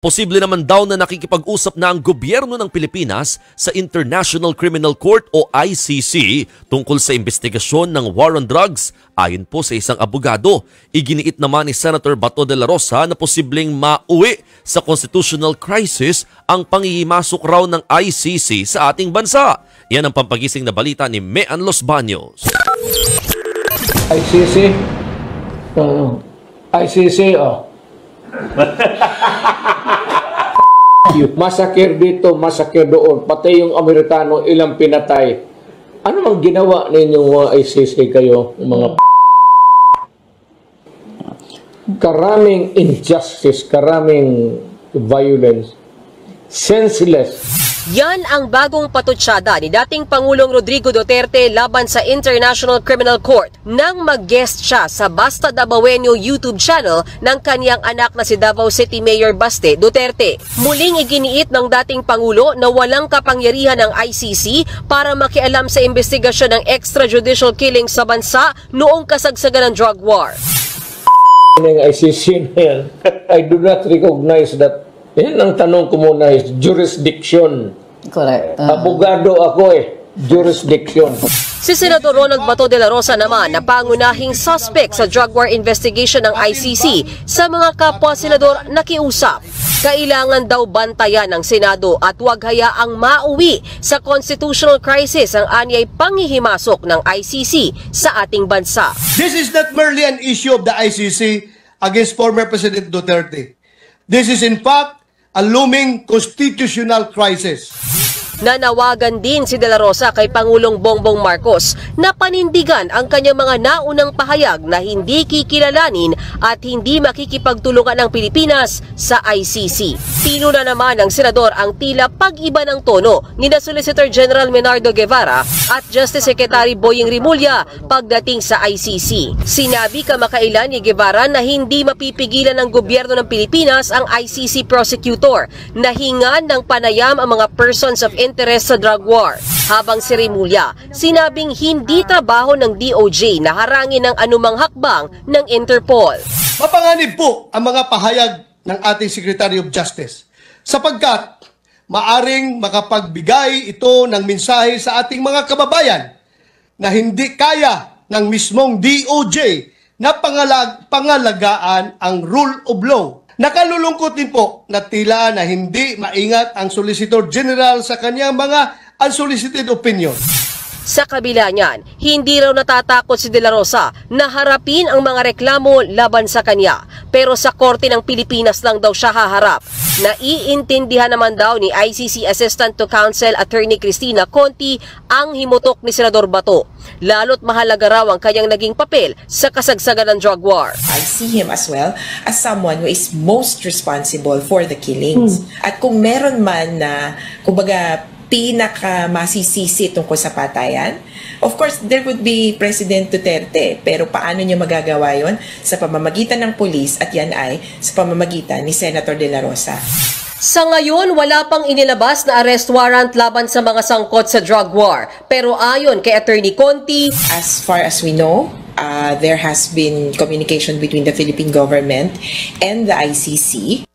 Posible naman daw na nakikipag-usap na ang gobyerno ng Pilipinas sa International Criminal Court o ICC tungkol sa investigasyon ng war on drugs. Ayon po sa isang abogado, iginiit naman ni Senator Bato de la Rosa na posibleng mauwi sa constitutional crisis ang panghihimasok raw ng ICC sa ating bansa. Yan ang pampagising na balita ni Mean Los Baños. ICC? ICC, Masakir dito, masakir doon. Pati yung Amerikano, ilang pinatay. Ano mang ginawa ninyong mga ICC kayo? Mga karaming injustice, karaming violence. Senseless. Yan ang bagong patutsada ni dating Pangulong Rodrigo Duterte laban sa International Criminal Court nang mag-guest siya sa Basta Dabawenyo YouTube channel ng kaniyang anak na si Davao City Mayor Baste Duterte. Muling iginiit ng dating Pangulo na walang kapangyarihan ng ICC para makialam sa investigasyon ng extrajudicial killing sa bansa noong kasagsagan ng drug war. Ng ICC na yan, I do not recognize that. Yan ang tanong ko muna is jurisdiction. Correct. Abogado ako jurisdiction. Si Senador Ronald Bato de la Rosa naman na pangunahing suspect sa drug war investigation ng ICC sa mga kapwa senador nakiusap. Kailangan daw bantayan ng Senado at huwag hayaang mauwi sa constitutional crisis ang anyay panghihimasok ng ICC sa ating bansa. This is not merely an issue of the ICC against former President Duterte. This is in fact a looming constitutional crisis. Nanawagan din si De La Rosa kay Pangulong Bongbong Marcos na panindigan ang kanyang mga naunang pahayag na hindi kikilalanin at hindi makikipagtulungan ng Pilipinas sa ICC. Tinuna naman ng senador ang tila pag-iba ng tono ni Solicitor General Menardo Guevara at Justice Secretary Boying Rimulya pagdating sa ICC. Sinabi kamakailan ni Guevara na hindi mapipigilan ng gobyerno ng Pilipinas ang ICC prosecutor na hingan ng panayam ang mga persons of interest sa drug war. Habang si Rimulya, sinabing hindi trabaho ng DOJ na harangin ng anumang hakbang ng Interpol. Mapanganib po ang mga pahayag ng ating Secretary of Justice sapagkat maaring makapagbigay ito ng mensahe sa ating mga kababayan na hindi kaya ng mismong DOJ na pangalagaan ang rule of law. Nakalulungkot din po na tila na hindi maingat ang Solicitor General sa kanyang mga unsolicited opinion. Sa kabila niyan, hindi raw natatakot si De La Rosa na harapin ang mga reklamo laban sa kanya. Pero sa Korte ng Pilipinas lang daw siya haharap. Naiintindihan naman daw ni ICC Assistant to Counsel Attorney Cristina Conti ang himutok ni Senador Bato. Lalo't mahalaga raw ang kanyang naging papel sa kasagsagan ng drug war. I see him as well as someone who is most responsible for the killings. At kung meron man na, kumbaga, pinaka-masisisi tungkol sa patayan, of course, there would be President Duterte. Pero paano niya magagawa yon? Sa pamamagitan ng pulis at yan ay sa pamamagitan ni Senator De La Rosa. Sa ngayon, wala pang inilabas na arrest warrant laban sa mga sangkot sa drug war. Pero ayon kay Attorney Conti, as far as we know, there has been communication between the Philippine government and the ICC.